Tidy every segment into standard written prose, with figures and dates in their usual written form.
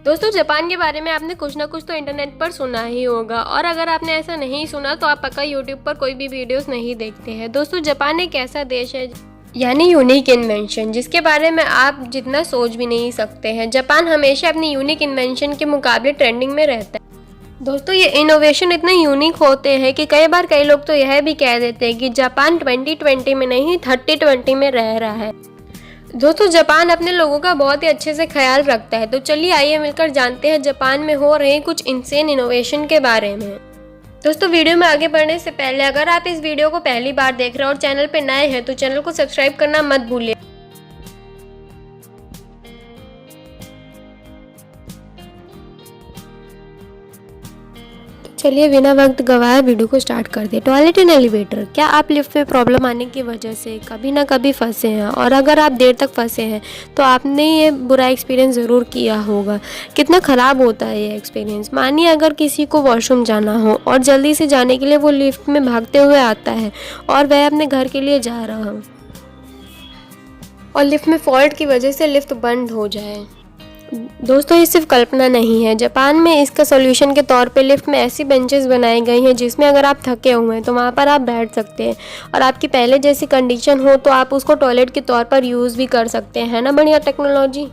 दोस्तों जापान के बारे में आपने कुछ ना कुछ तो इंटरनेट पर सुना ही होगा, और अगर आपने ऐसा नहीं सुना तो आप पक्का यूट्यूब पर कोई भी वीडियोस नहीं देखते हैं। दोस्तों जापान एक ऐसा देश है, यानी यूनिक इन्वेंशन, जिसके बारे में आप जितना सोच भी नहीं सकते हैं। जापान हमेशा अपनी यूनिक इन्वेंशन के मुकाबले ट्रेंडिंग में रहता है। दोस्तों ये इनोवेशन इतने यूनिक होते हैं कि कई बार कई लोग तो यह भी कह देते हैं कि जापान 2020 में नहीं 3020 में रह रहा है। दोस्तों जापान अपने लोगों का बहुत ही अच्छे से ख्याल रखता है। तो चलिए आइए मिलकर जानते हैं जापान में हो रहे कुछ इंसेन इनोवेशन के बारे में। दोस्तों वीडियो में आगे बढ़ने से पहले अगर आप इस वीडियो को पहली बार देख रहे हैं और चैनल पर नए हैं तो चैनल को सब्सक्राइब करना मत भूलिए। चलिए बिना वक्त गवाए वीडियो को स्टार्ट कर दे। Toilet and elevator. क्या आप लिफ्ट में प्रॉब्लम आने की वजह से कभी ना कभी फंसे हैं, और अगर आप देर तक फंसे हैं तो आपने ये बुरा एक्सपीरियंस ज़रूर किया होगा। कितना ख़राब होता है ये एक्सपीरियंस। मानिए अगर किसी को वॉशरूम जाना हो और जल्दी से जाने के लिए वो लिफ्ट में भागते हुए आता है और वह अपने घर के लिए जा रहा हो और लिफ्ट में फॉल्ट की वजह से लिफ्ट बंद हो जाए। दोस्तों ये सिर्फ कल्पना नहीं है। जापान में इसका सॉल्यूशन के तौर पे लिफ्ट में ऐसी बेंचेस बनाई गई हैं जिसमें अगर आप थके हुए हैं तो वहाँ पर आप बैठ सकते हैं, और आपकी पहले जैसी कंडीशन हो तो आप उसको टॉयलेट के तौर पर यूज़ भी कर सकते हैं। है ना बढ़िया टेक्नोलॉजी।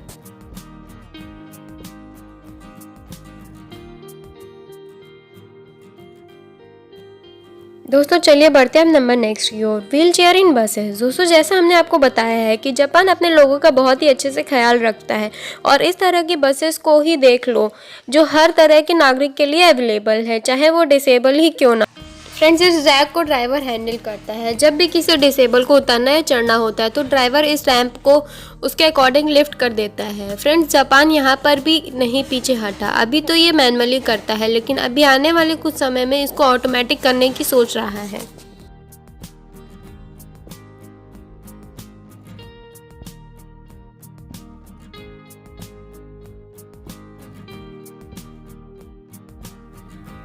दोस्तों चलिए बढ़ते हैं अब नंबर नेक्स्ट की ओर। Wheelchair in buses. दोस्तों जैसा हमने आपको बताया है कि जापान अपने लोगों का बहुत ही अच्छे से ख्याल रखता है, और इस तरह की बसेस को ही देख लो जो हर तरह के नागरिक के लिए अवेलेबल है, चाहे वो डिसेबल ही क्यों ना। फ्रेंड्स इस रैक को ड्राइवर हैंडल करता है। जब भी किसी डिसेबल को उतरना या चढ़ना होता है तो ड्राइवर इस रैंप को उसके अकॉर्डिंग लिफ्ट कर देता है। फ्रेंड्स जापान यहाँ पर भी नहीं पीछे हटा। अभी तो ये मैनुअली करता है, लेकिन अभी आने वाले कुछ समय में इसको ऑटोमेटिक करने की सोच रहा है।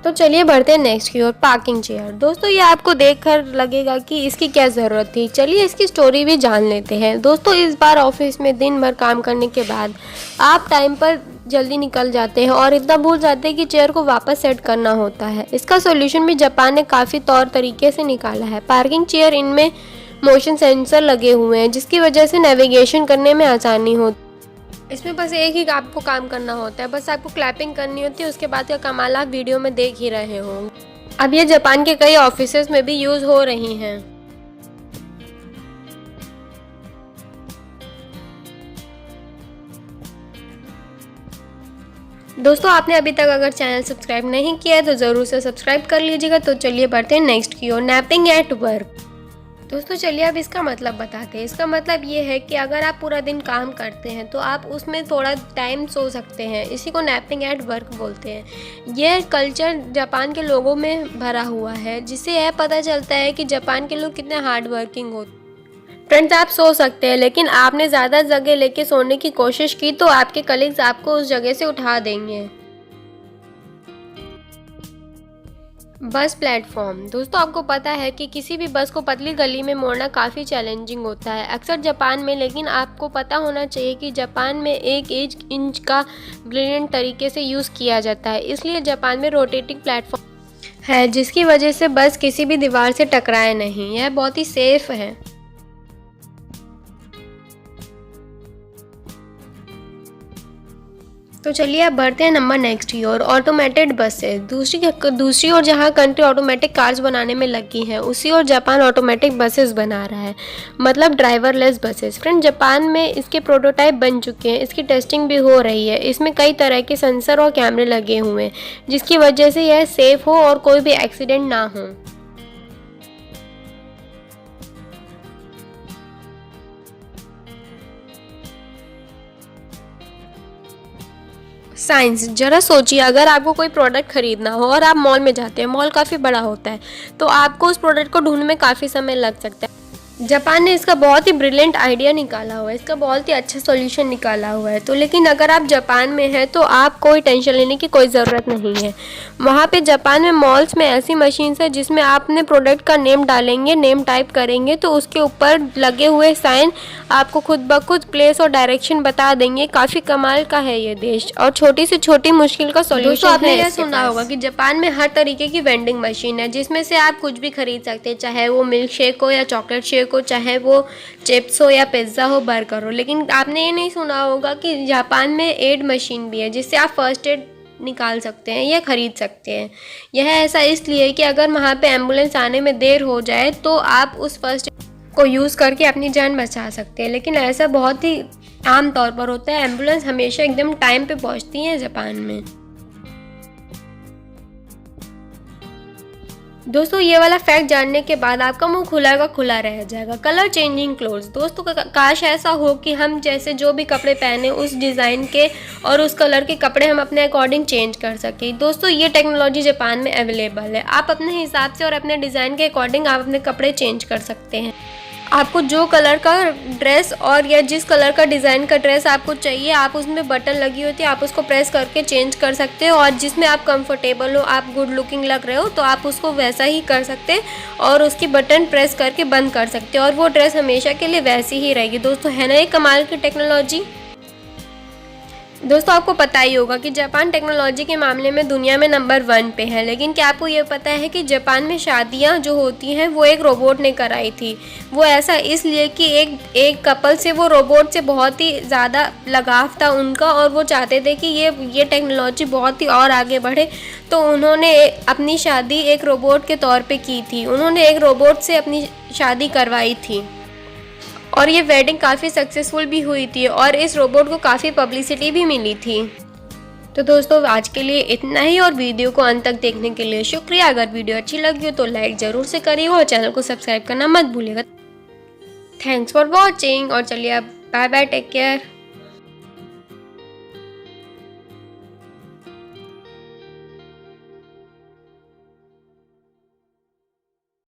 तो चलिए बढ़ते हैं नेक्स्ट की ओर। Parking chair. दोस्तों ये आपको देखकर लगेगा कि इसकी क्या ज़रूरत थी। चलिए इसकी स्टोरी भी जान लेते हैं। दोस्तों इस बार ऑफिस में दिन भर काम करने के बाद आप टाइम पर जल्दी निकल जाते हैं और इतना भूल जाते हैं कि चेयर को वापस सेट करना होता है। इसका सोल्यूशन भी जापान ने काफ़ी तौर तरीके से निकाला है। पार्किंग चेयर इनमें मोशन सेंसर लगे हुए हैं जिसकी वजह से नेविगेशन करने में आसानी होती है। इसमें बस एक ही आपको काम करना होता है, बस आपको क्लैपिंग करनी होती है। उसके बाद का कमाल आप वीडियो में देख ही रहे होंगे। अब ये जापान के कई ऑफिसेज में भी यूज़ हो रही हैं। दोस्तों आपने अभी तक अगर चैनल सब्सक्राइब नहीं किया है तो ज़रूर से सब्सक्राइब कर लीजिएगा। तो चलिए बढ़ते हैं नेक्स्ट की ओर। Napping at work. दोस्तों चलिए अब इसका मतलब बताते हैं। इसका मतलब ये है कि अगर आप पूरा दिन काम करते हैं तो आप उसमें थोड़ा टाइम सो सकते हैं। इसी को नैपिंग एट वर्क बोलते हैं। यह कल्चर जापान के लोगों में भरा हुआ है, जिससे यह पता चलता है कि जापान के लोग कितने हार्ड वर्किंग होते हैं। फ्रेंड्स आप सो सकते हैं, लेकिन आपने ज़्यादा जगह लेके सोने की कोशिश की तो आपके कलीग्स आपको उस जगह से उठा देंगे। बस प्लेटफॉर्म। दोस्तों आपको पता है कि किसी भी बस को पतली गली में मोड़ना काफ़ी चैलेंजिंग होता है अक्सर जापान में, लेकिन आपको पता होना चाहिए कि जापान में 1 इंच का ग्रेडियंट तरीके से यूज़ किया जाता है। इसलिए जापान में रोटेटिंग प्लेटफॉर्म है, जिसकी वजह से बस किसी भी दीवार से टकराए नहीं। यह बहुत ही सेफ है। तो चलिए अब बढ़ते हैं नंबर नेक्स्ट की ओर। Automated buses. दूसरी ओर जहां कंट्री ऑटोमेटिक कार्स बनाने में लगी है, उसी ओर जापान ऑटोमेटिक बसेस बना रहा है, मतलब ड्राइवरलेस बसेस। फ्रेंड जापान में इसके प्रोटोटाइप बन चुके हैं, इसकी टेस्टिंग भी हो रही है। इसमें कई तरह के सेंसर और कैमरे लगे हुए हैं जिसकी वजह से यह सेफ हो और कोई भी एक्सीडेंट ना हो। साइंस। जरा सोचिए अगर आपको कोई प्रोडक्ट खरीदना हो और आप मॉल में जाते हैं, मॉल काफ़ी बड़ा होता है तो आपको उस प्रोडक्ट को ढूंढने में काफ़ी समय लग सकता है। जापान ने इसका बहुत ही ब्रिलियंट आइडिया निकाला हुआ है, इसका बहुत ही अच्छा सॉल्यूशन निकाला हुआ है। तो लेकिन अगर आप जापान में हैं तो आप कोई टेंशन लेने की कोई ज़रूरत नहीं है। वहाँ पे जापान में मॉल्स में ऐसी मशीन्स है जिसमें आप अपने प्रोडक्ट का नेम डालेंगे, नेम टाइप करेंगे तो उसके ऊपर लगे हुए साइन आपको खुद ब खुद प्लेस और डायरेक्शन बता देंगे। काफ़ी कमाल का है ये देश और छोटी से छोटी मुश्किल का सॉल्यूशन है। आपने यह सुना होगा कि जापान में हर तरीके की वेंडिंग मशीन है जिसमें से आप कुछ भी खरीद सकते हैं, चाहे वो मिल्क शेक हो या चॉकलेट शेक को, चाहे वो चिप्स हो या पिज़्ज़ा हो, बर्गर हो। लेकिन आपने ये नहीं सुना होगा कि जापान में एड मशीन भी है जिससे आप फर्स्ट एड निकाल सकते हैं या ख़रीद सकते हैं। यह ऐसा इसलिए कि अगर वहाँ पे एम्बुलेंस आने में देर हो जाए तो आप उस फर्स्ट एड को यूज़ करके अपनी जान बचा सकते हैं। लेकिन ऐसा बहुत ही आम तौर पर होता है, एम्बुलेंस हमेशा एकदम टाइम पे पहुँचती है जापान में। दोस्तों ये वाला फैक्ट जानने के बाद आपका मुंह खुला का खुला रह जाएगा। कलर चेंजिंग क्लोथ्स, दोस्तों काश ऐसा हो कि हम जैसे जो भी कपड़े पहने उस डिज़ाइन के और उस कलर के कपड़े हम अपने अकॉर्डिंग चेंज कर सकें। दोस्तों ये टेक्नोलॉजी जापान में अवेलेबल है। आप अपने हिसाब से और अपने डिज़ाइन के अकॉर्डिंग आप अपने कपड़े चेंज कर सकते हैं। आपको जो कलर का ड्रेस और या जिस कलर का डिज़ाइन का ड्रेस आपको चाहिए, आप उसमें बटन लगी होती है, आप उसको प्रेस करके चेंज कर सकते हो और जिसमें आप कंफर्टेबल हो, आप गुड लुकिंग लग रहे हो तो आप उसको वैसा ही कर सकते हैं और उसकी बटन प्रेस करके बंद कर सकते हो और वो ड्रेस हमेशा के लिए वैसी ही रहेगी। दोस्तों है ना ये कमाल की टेक्नोलॉजी। दोस्तों आपको पता ही होगा कि जापान टेक्नोलॉजी के मामले में दुनिया में नंबर 1 पे है। लेकिन क्या आपको ये पता है कि जापान में शादियां जो होती हैं वो एक रोबोट ने कराई थी। वो ऐसा इसलिए कि एक कपल से वो रोबोट से बहुत ही ज़्यादा लगाव था उनका और वो चाहते थे कि ये टेक्नोलॉजी बहुत ही और आगे बढ़े। तो उन्होंने अपनी शादी एक रोबोट के तौर पे की थी। उन्होंने एक रोबोट से अपनी शादी करवाई थी और ये वेडिंग काफ़ी सक्सेसफुल भी हुई थी और इस रोबोट को काफ़ी पब्लिसिटी भी मिली थी। तो दोस्तों आज के लिए इतना ही और वीडियो को अंत तक देखने के लिए शुक्रिया। अगर वीडियो अच्छी लगी हो तो लाइक ज़रूर से करिएगा और चैनल को सब्सक्राइब करना मत भूलिएगा। थैंक्स फॉर वॉचिंग और चलिए अब बाय बाय, टेक केयर।